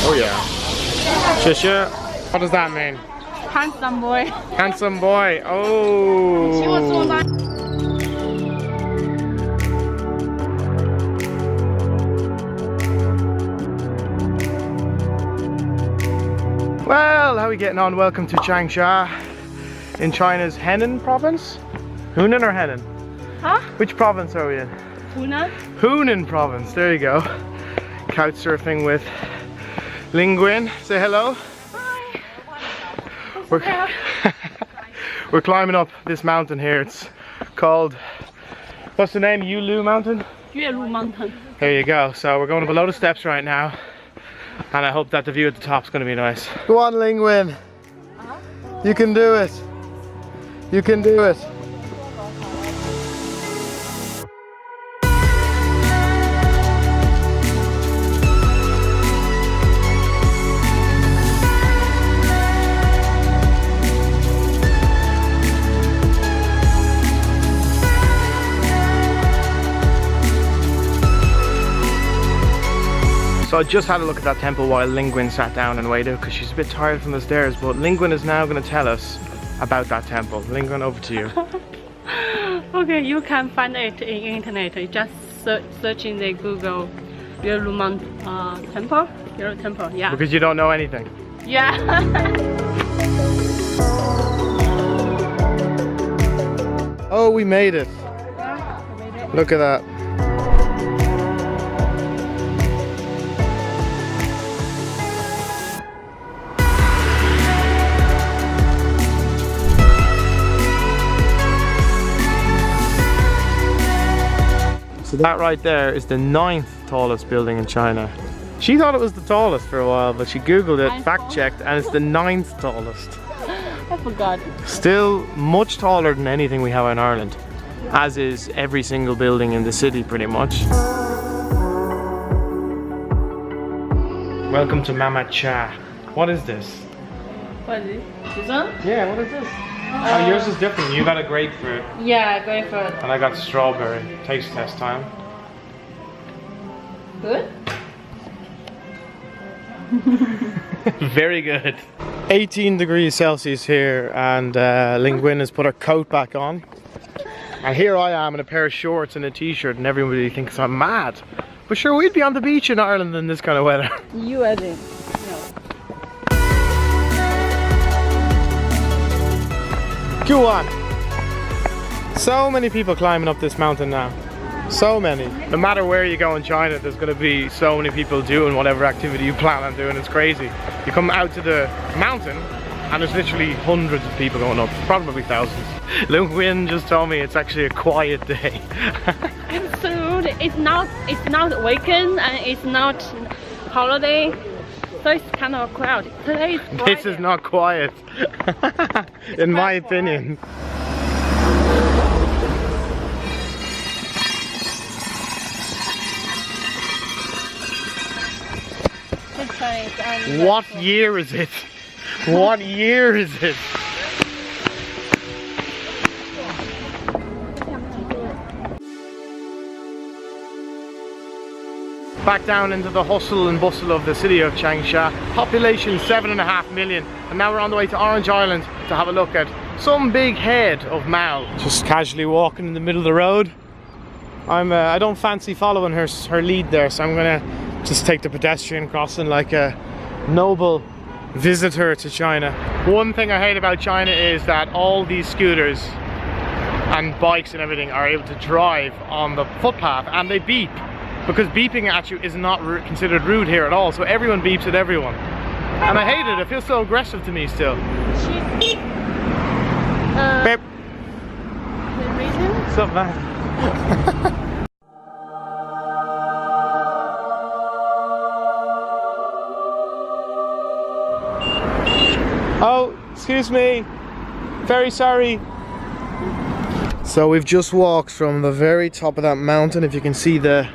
Oh yeah. 谢谢. What does that mean? Handsome boy. Handsome boy. Oh. Well, how are we getting on? Welcome to Changsha in China's Henan province. Hunan or Henan? Huh? Which province are we in? Hunan. Hunan province, there you go. Couch surfing with Linguin. Say hello. Hi. We're climbing up this mountain here. It's called, what's the name? Yuelu mountain? Yuelu mountain. There you go. So we're going up a load of steps right now. And I hope that the view at the top is going to be nice. Go on, Linguin. You can do it. You can do it. So I just had a look at that temple while Linguin sat down and waited because she's a bit tired from the stairs, but Linguin is now going to tell us about that temple. Linguin, over to you. Okay, you can find it in internet. You just search in the Google Yuelu temple. Yuelu temple, yeah. Because you don't know anything. Yeah. Oh, we made it. Look at that. So that right there is the 9th tallest building in China. She thought it was the tallest for a while, but she googled it, fact checked, and it's the 9th tallest. I forgot. Still much taller than anything we have in Ireland, as is every single building in the city pretty much. Welcome to Mama Cha. What is this? What is it? This one? Yeah, what is this? Oh, yours is different. You got a grapefruit. Yeah, grapefruit. And I got strawberry. Taste test time. Good? Very good. 18 degrees Celsius here, and Linguin has put her coat back on. And here I am in a pair of shorts and a t-shirt, and everybody thinks I'm mad. But sure, we'd be on the beach in Ireland in this kind of weather. You as in. No. Go on. So many people climbing up this mountain now. So many. No matter where you go in China, there's going to be so many people doing whatever activity you plan on doing. It's crazy. You come out to the mountain and there's literally hundreds of people going up, probably thousands. Linguin just told me it's actually a quiet day. Absolutely. It's not weekend and it's not holiday. So it's kind of crowded. Today is Friday. This is not quiet, in my opinion. What year is it? What year is it? Back down into the hustle and bustle of the city of Changsha. Population 7.5 million, and now we're on the way to Orange Island to have a look at some big head of Mao. Just casually walking in the middle of the road. I don't fancy following her lead there, so I'm gonna just take the pedestrian crossing like a noble visitor to China. One thing I hate about China is that all these scooters and bikes and everything are able to drive on the footpath, and they beep. Because beeping at you is not considered rude here at all, so everyone beeps at everyone. And I hate it, it feels so aggressive to me still. Beep. The reason? What's up, man? Oh, excuse me. Very sorry. So we've just walked from the very top of that mountain, if you can see the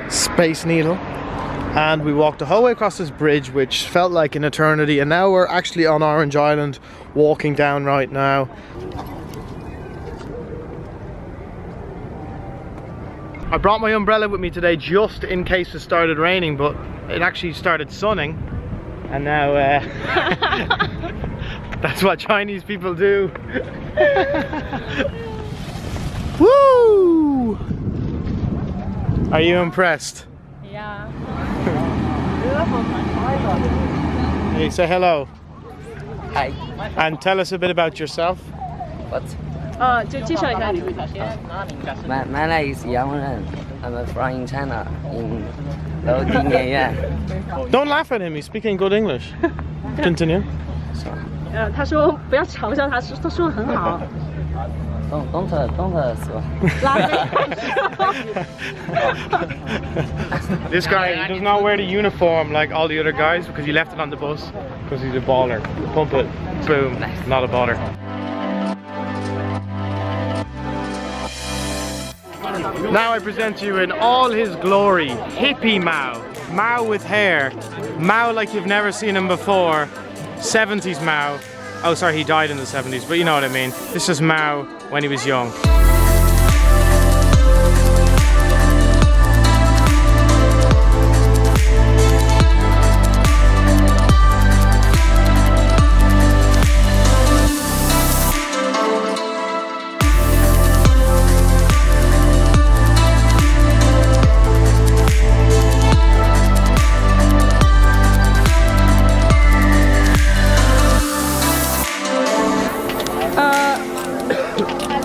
Space Needle, and we walked the whole way across this bridge which felt like an eternity, and now we're actually on Orange Island, walking down right now. I brought my umbrella with me today just in case it started raining, but it actually started sunning. And now that's what Chinese people do. Woo! Are you impressed? Yeah. Hey, say hello. Hi. And tell us a bit about yourself. What? 就介绍一下你。 My name is Yuelu. I'm from China in 楼底演院。 Don't laugh at him, he's speaking good English. Continue. 他说不要嘲笑他，他说的很好。 Don't 说。 This guy, he does not wear the uniform like all the other guys because he left it on the bus because he's a baller. Pump it, boom, not a baller. Now I present to you in all his glory, hippie Mao. Mao with hair. Mao like you've never seen him before. 70s Mao. Oh, sorry, he died in the 70s, but you know what I mean. This is Mao when he was young.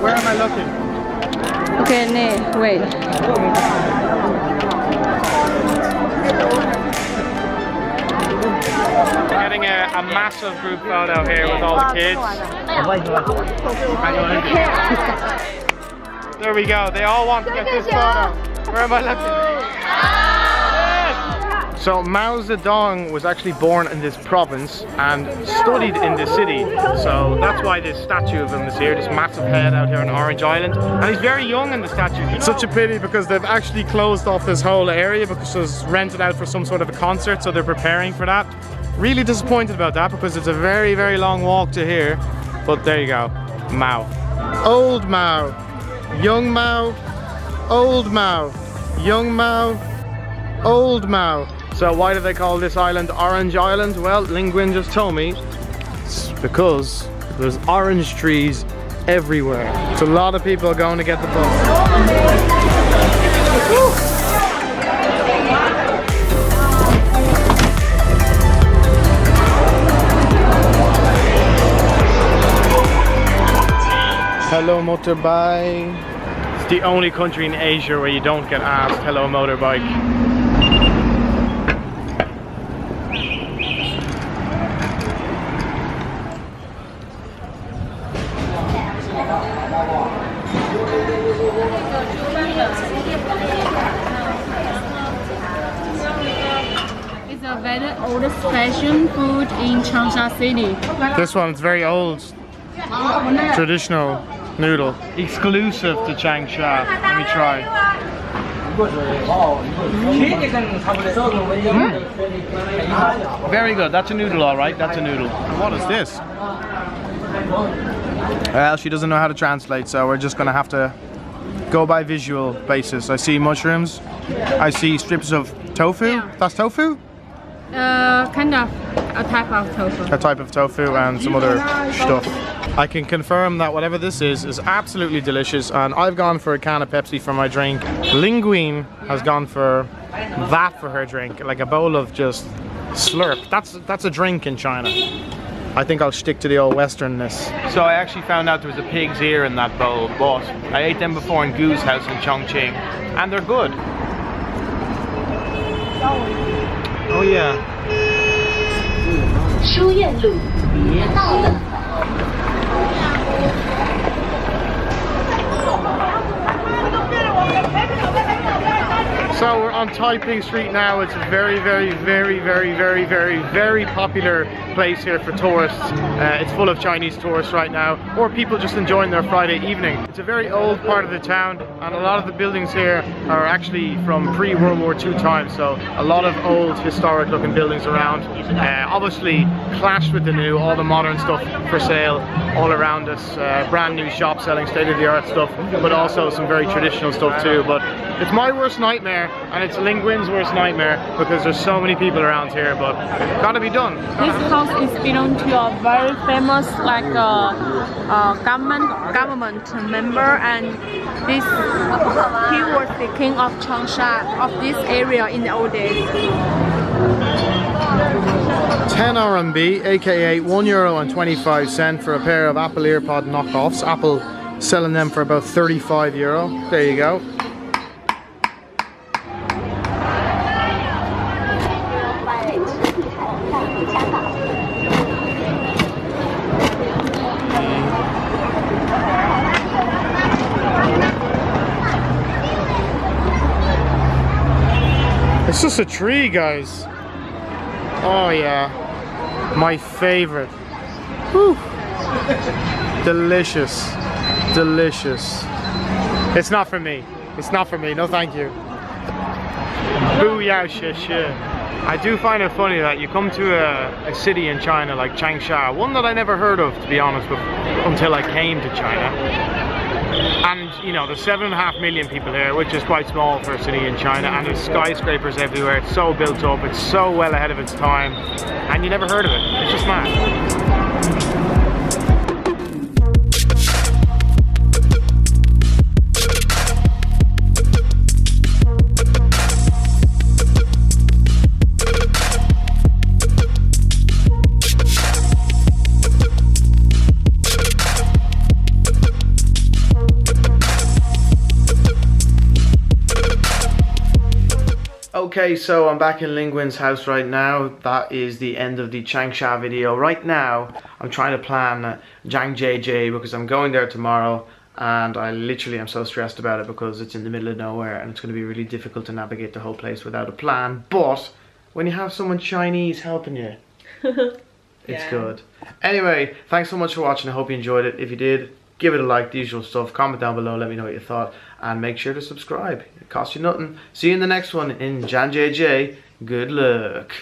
Where am I looking? Okay, no, wait. We're getting a massive group photo here with all the kids. There we go, they all want to get this photo. Where am I looking? So Mao Zedong was actually born in this province and studied in this city. So that's why this statue of him is here, this massive head out here on Orange Island. And he's very young in the statue. It's such a pity because they've actually closed off this whole area because it was rented out for some sort of a concert, so they're preparing for that. Really disappointed about that because it's a very, very long walk to here. But there you go, Mao. Old Mao, young Mao, old Mao, young Mao, old Mao. So why do they call this island Orange Island? Well, Linguin just told me it's because there's orange trees everywhere. It's a lot of people going to get the bus. Hello motorbike. It's the only country in Asia where you don't get asked hello motorbike. It's a very old fashion food in Changsha city. This one's very old, traditional noodle. Exclusive to Changsha. Let me try. Very good. That's a noodle, all right. That's a noodle. What is this? Well, she doesn't know how to translate, so we're just gonna have to go by visual basis. I see mushrooms. I see strips of tofu. Yeah. That's tofu? Kind of a type of tofu. A type of tofu and some other stuff. I can confirm that whatever this is absolutely delicious, and I've gone for a can of Pepsi for my drink. Linguin has gone for that for her drink, like a bowl of just slurp. That's a drink in China. I think I'll stick to the old westernness. So I actually found out there was a pig's ear in that bowl, but I ate them before in Goo's house in Chongqing, and they're good. Oh yeah. 书院路到了。 So we're on Taiping Street now. It's a very, very, very, very, very, very, very popular place here for tourists. It's full of Chinese tourists right now, or people just enjoying their Friday evening. It's a very old part of the town, and a lot of the buildings here are actually from pre-World War II times, so a lot of old historic looking buildings around. Obviously clashed with the new, all the modern stuff for sale. all around us. Brand new shops selling state-of-the-art stuff, but also some very traditional stuff too. But it's my worst nightmare, and it's Linguin's worst nightmare because there's so many people around here. But gotta be done. This house is belong to a very famous government member, and he was the king of Changsha of this area in the old days. 10 RMB, aka €1.25 for a pair of Apple EarPod knockoffs. Apple selling them for about €35. There you go. It's just a tree, guys. Oh yeah, my favorite. Whew. Delicious, delicious. It's not for me. It's not for me. No, thank you. Booyah, shit. I do find it funny that you come to a city in China like Changsha, one that I never heard of, to be honest, until I came to China. And you know, there's 7.5 million people here, which is quite small for a city in China, and there's skyscrapers everywhere. It's so built up, it's so well ahead of its time, and you never heard of it. It's just mad. Okay, so I'm back in Linguin's house right now. That is the end of the Changsha video. Right now, I'm trying to plan Zhangjie because I'm going there tomorrow, and I literally am so stressed about it because it's in the middle of nowhere and it's going to be really difficult to navigate the whole place without a plan. But when you have someone Chinese helping you, it's good. Anyway, thanks so much for watching. I hope you enjoyed it. If you did, give it a like, the usual stuff. Comment down below, let me know what you thought, and make sure to subscribe. It costs you nothing. See you in the next one in Zhangjie. Good luck.